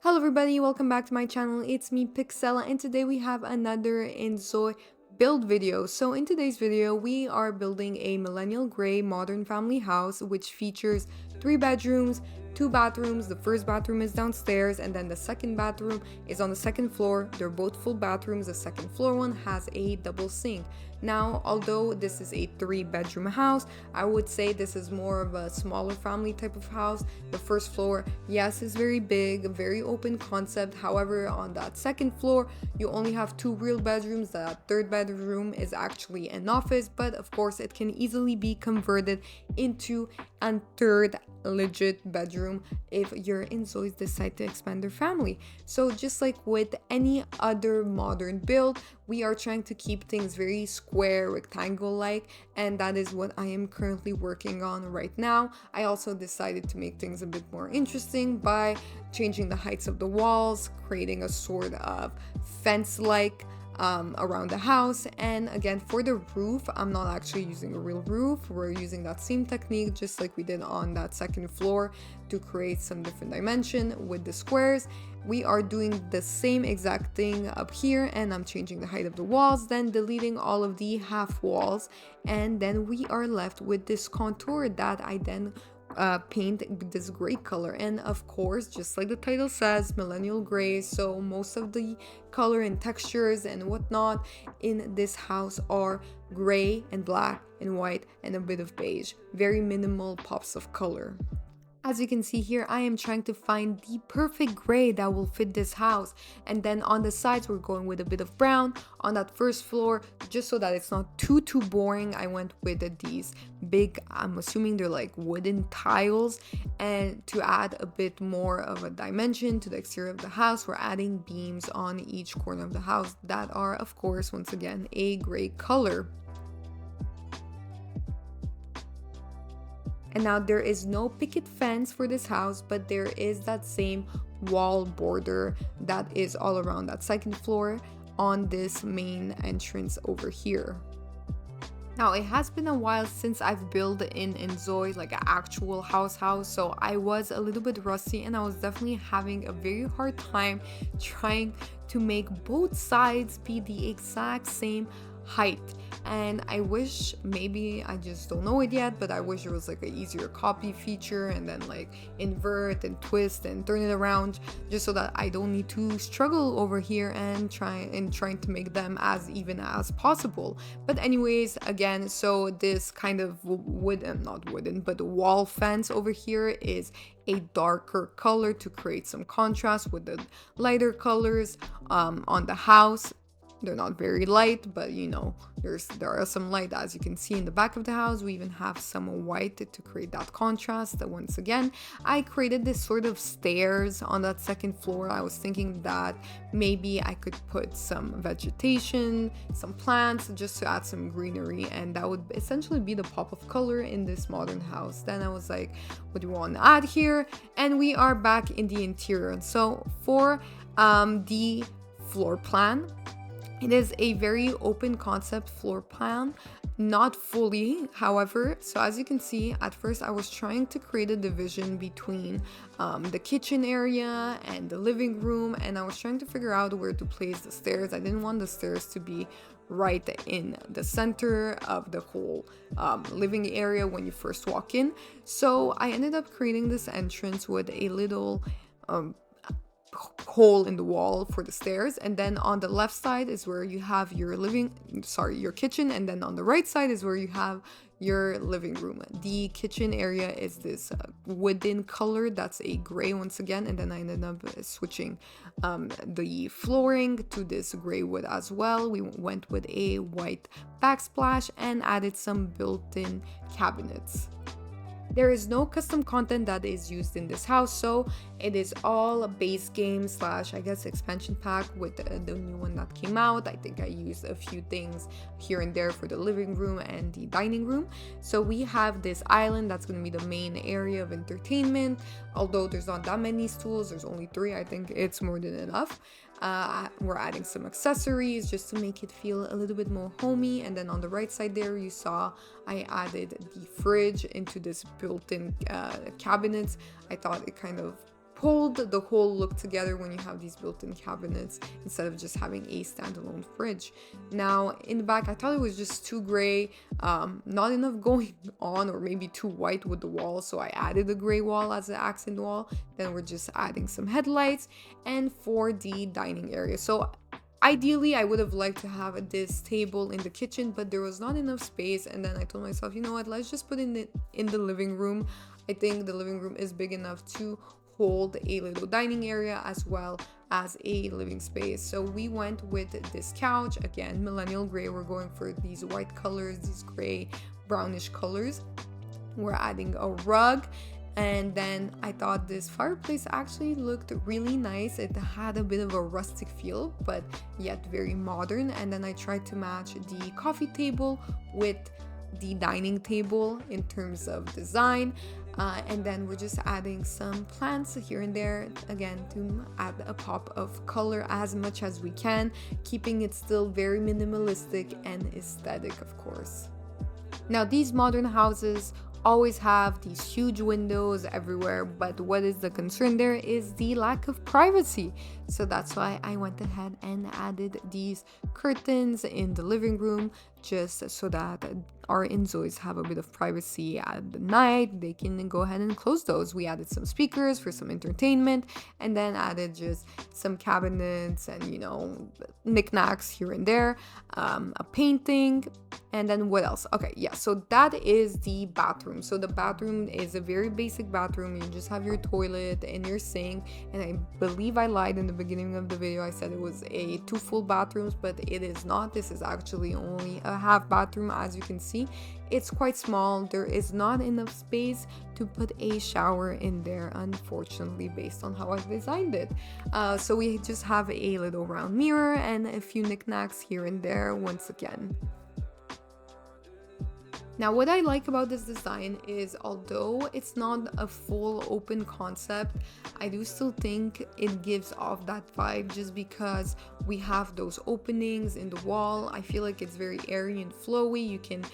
Hello everybody, welcome back to my channel. It's me Pixella and today we have another Inzoi build video. So in today's video we are building a millennial gray modern family house which features 3 bedrooms, 2 bathrooms. The first bathroom is downstairs and then the second bathroom is on the second floor. They're both full bathrooms. The second floor one has a double sink. Now, although this is a 3 bedroom house, I would say this is more of a smaller family type of house. The first floor, yes, is very big, a very open concept. However, on that second floor, you only have 2 real bedrooms. That third bedroom is actually an office, but of course, it can easily be converted into a third legit bedroom if your Inzois decide to expand their family. So just like with any other modern build, we are trying to keep things very square, rectangle like, and that is what I am currently working on right now. I also decided to make things a bit more interesting by changing the heights of the walls, creating a sort of fence like around the house. And again, for the roof, I'm not actually using a real roof. We're using that same technique just like we did on that second floor to create some different dimension with the squares. We are doing the same exact thing up here, and I'm changing the height of the walls, then deleting all of the half walls, and then we are left with this contour that I then paint this gray color. And of course, just like the title says, millennial gray, so most of the color and textures and whatnot in this house are gray and black and white and a bit of beige, very minimal pops of color. As you can see here, I am trying to find the perfect gray that will fit this house. And then on the sides, we're going with a bit of brown. On that first floor, just so that it's not too boring, I went with these big, I'm assuming they're like wooden tiles. And to add a bit more of a dimension to the exterior of the house, we're adding beams on each corner of the house that are, of course, once again, a gray color. And now there is no picket fence for this house, but there is that same wall border that is all around that second floor on this main entrance over here. Now, it has been a while since I've built in Inzoi, like an actual house, so I was a little bit rusty and I was definitely having a very hard time trying to make both sides be the exact same height. And I wish, maybe I just don't know it yet, but I wish there was like an easier copy feature and then like invert and twist and turn it around, just so that I don't need to struggle over here and trying to make them as even as possible. But anyways, again, so this kind of not wooden, but wall fence over here is a darker color to create some contrast with the lighter colors on the house. They're not very light, but you know, there are some light, as you can see in the back of the house. We even have some white to create that contrast. That once again, I created this sort of stairs on that second floor. I was thinking that maybe I could put some vegetation, some plants, just to add some greenery, and that would essentially be the pop of color in this modern house. Then I was like, what do we want to add here? And we are back in the interior. So for the floor plan, it is a very open concept floor plan, not fully, however. So as you can see, at first I was trying to create a division between the kitchen area and the living room, and I was trying to figure out where to place the stairs. I didn't want the stairs to be right in the center of the whole living area when you first walk in. So I ended up creating this entrance with a little hole in the wall for the stairs, and then on the left side is where you have your kitchen, and then on the right side is where you have your living room. The kitchen area is this wooden color that's a gray once again, and then I ended up switching the flooring to this gray wood as well. We went with a white backsplash and added some built-in cabinets. There is no custom content that is used in this house, so it is all a base game / I guess expansion pack with the new one that came out. I think I used a few things here and there for the living room and the dining room. So we have this island that's going to be the main area of entertainment. Although there's not that many stools, there's only 3. I think it's more than enough. We're adding some accessories just to make it feel a little bit more homey. And then on the right side there, you saw I added the fridge into this built-in cabinets. I thought it kind of hold the whole look together when you have these built-in cabinets instead of just having a standalone fridge. Now in the back, I thought it was just too gray, not enough going on, or maybe too white with the wall, so I added a gray wall as an accent wall. Then we're just adding some headlights. And for the dining area, so ideally I would have liked to have this table in the kitchen, but there was not enough space. And then I told myself, you know what, let's just put it in the living room. I think the living room is big enough to hold a little dining area as well as a living space. So we went with this couch, again millennial gray. We're going for these white colors, these gray brownish colors. We're adding a rug. And then I thought this fireplace actually looked really nice. It had a bit of a rustic feel, but yet very modern. And then I tried to match the coffee table with the dining table in terms of design. And then we're just adding some plants here and there, again to add a pop of color as much as we can, keeping it still very minimalistic and aesthetic, of course. Now these modern houses always have these huge windows everywhere, but what is the concern there is the lack of privacy. So that's why I went ahead and added these curtains in the living room, just so that our Inzois have a bit of privacy at the night. They can go ahead and close those. We added some speakers for some entertainment, and then added just some cabinets and, you know, knickknacks here and there, a painting. And then what else? Okay, yeah, so that is the bathroom. So the bathroom is a very basic bathroom. You just have your toilet and your sink. And I believe I lied in the beginning of the video. I said it was a 2 full bathrooms, but it is not. This is actually only a half bathroom. As you can see, it's quite small. There is not enough space to put a shower in there, unfortunately, based on how I designed it. So we just have a little round mirror and a few knickknacks here and there once again. Now, what I like about this design is, although it's not a full open concept, I do still think it gives off that vibe just because we have those openings in the wall. I feel like it's very airy and flowy. You can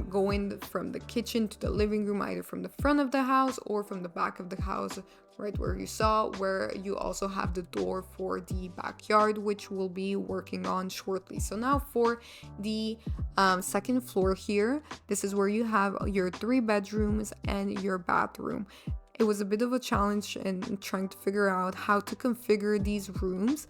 go in from the kitchen to the living room, either from the front of the house or from the back of the house, right where you saw, where you also have the door for the backyard, which we'll be working on shortly. So now for the second floor here, this is where you have your 3 bedrooms and your bathroom. It was a bit of a challenge in trying to figure out how to configure these rooms.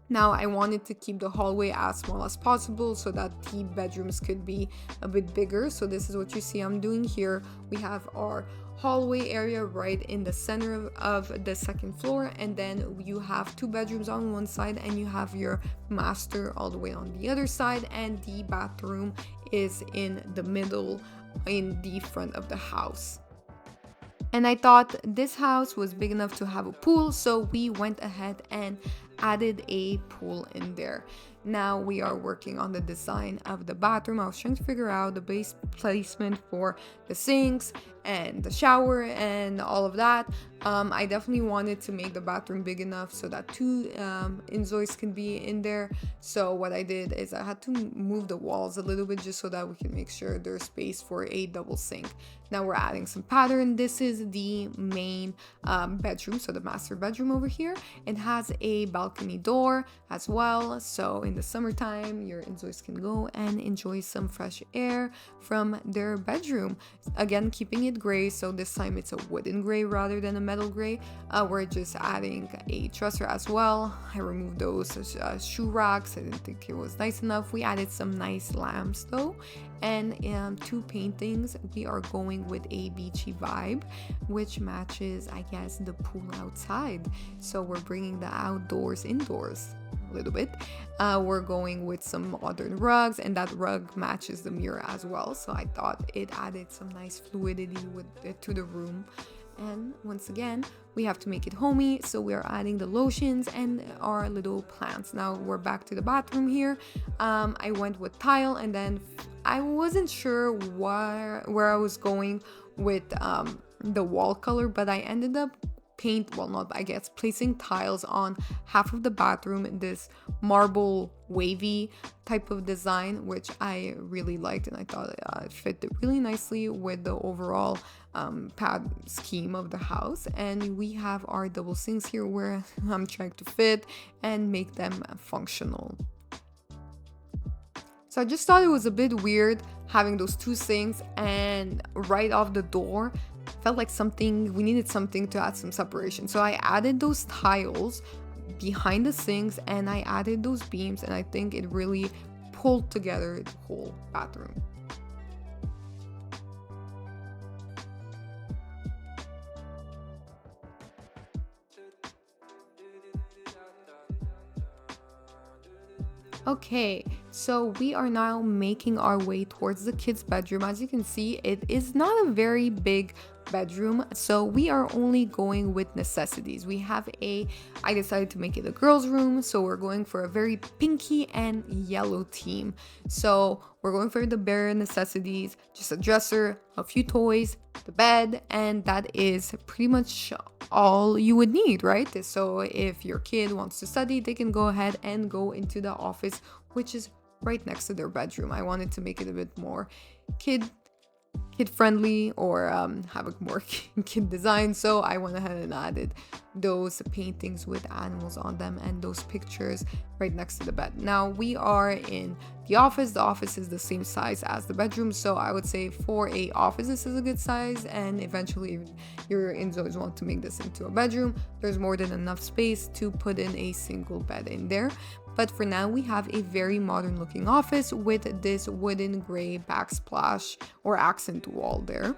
Now I wanted to keep the hallway as small as possible so that the bedrooms could be a bit bigger. So this is what you see I'm doing here. We have our hallway area right in the center of the second floor, and then you have 2 bedrooms on one side and you have your master all the way on the other side, and the bathroom is in the middle in the front of the house. And I thought this house was big enough to have a pool, so we went ahead and added a pool in there. Now we are working on the design of the bathroom. I was trying to figure out the base placement for the sinks and the shower and all of that. I definitely wanted to make the bathroom big enough so that 2 Inzois can be in there. So what I did is I had to move the walls a little bit just so that we can make sure there's space for a double sink. Now we're adding some pattern. This is the main bedroom, so the master bedroom over here. It has a balcony door as well, so in the summertime your Inzois can go and enjoy some fresh air from their bedroom. Again, keeping it gray, so this time it's a wooden gray rather than a metal gray. We're just adding a dresser as well. I removed those shoe racks. I didn't think it was nice enough. We added some nice lamps though, and 2 paintings. We are going with a beachy vibe, which matches, I guess, the pool outside. So we're bringing the outdoors indoors a little bit. We're going with some modern rugs, and that rug matches the mirror as well. So I thought it added some nice fluidity to the room. And once again, we have to make it homey, so we are adding the lotions and our little plants. Now we're back to the bathroom here. I went with tile, and then I wasn't sure where I was going with the wall color, but I ended up paint, well, not baguettes, placing tiles on half of the bathroom in this marble wavy type of design, which I really liked, and I thought it fit really nicely with the overall pad scheme of the house. And we have our double sinks here where I'm trying to fit and make them functional. So I just thought it was a bit weird having those two sinks, and right off the door felt like we needed something to add some separation. So I added those tiles behind the sinks and I added those beams, and I think it really pulled together the whole bathroom. Okay, so we are now making our way towards the kids' bedroom. As you can see, it is not a very big bedroom, so we are only going with necessities. I decided to make it a girls' room, so we're going for a very pinky and yellow theme. So we're going for the bare necessities, just a dresser, a few toys, the bed, and that is pretty much all you would need, right? So if your kid wants to study, they can go ahead and go into the office, which is right next to their bedroom. I wanted to make it a bit more kid friendly, or have a more kid design, so I went ahead and added those paintings with animals on them and those pictures right next to the bed. Now we are in the office. The office is the same size as the bedroom, so I would say for a office this is a good size, and eventually if your Inzois want to make this into a bedroom, there's more than enough space to put in a single bed in there. But for now, we have a very modern looking office with this wooden gray backsplash or accent wall there.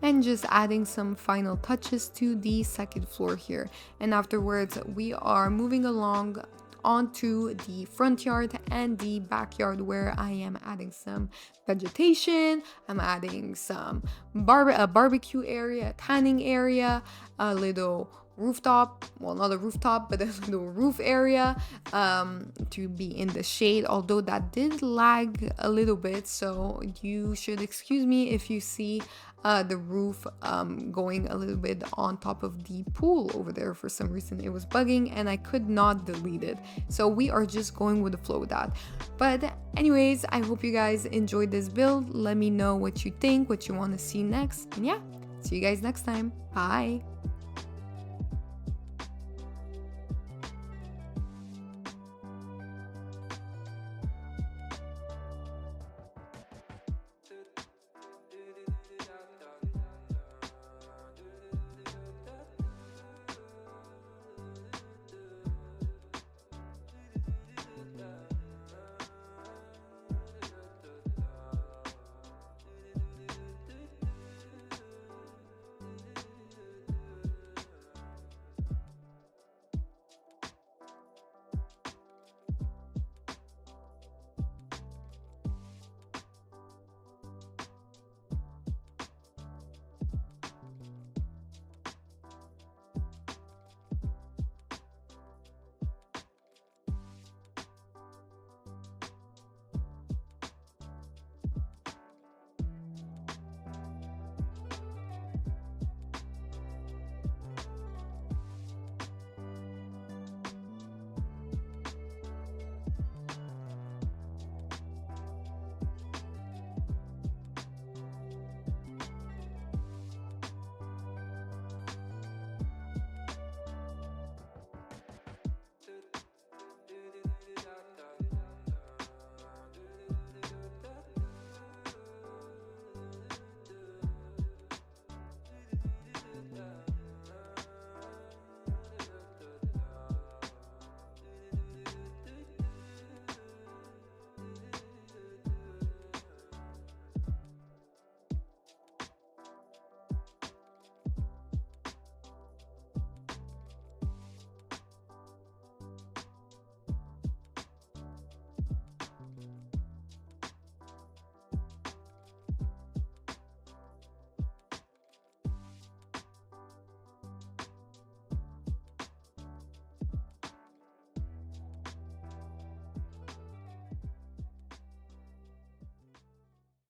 And just adding some final touches to the second floor here. And afterwards, we are moving along onto the front yard and the backyard, where I am adding some vegetation. I'm adding some barbecue area, tanning area, a little rooftop, well, not a rooftop, but a little roof area to be in the shade, although that did lag a little bit, so you should excuse me if you see the roof going a little bit on top of the pool over there. For some reason it was bugging and I could not delete it, so we are just going with the flow with that. But anyways, I hope you guys enjoyed this build. Let me know what you think, what you want to see next, and yeah, see you guys next time. Bye.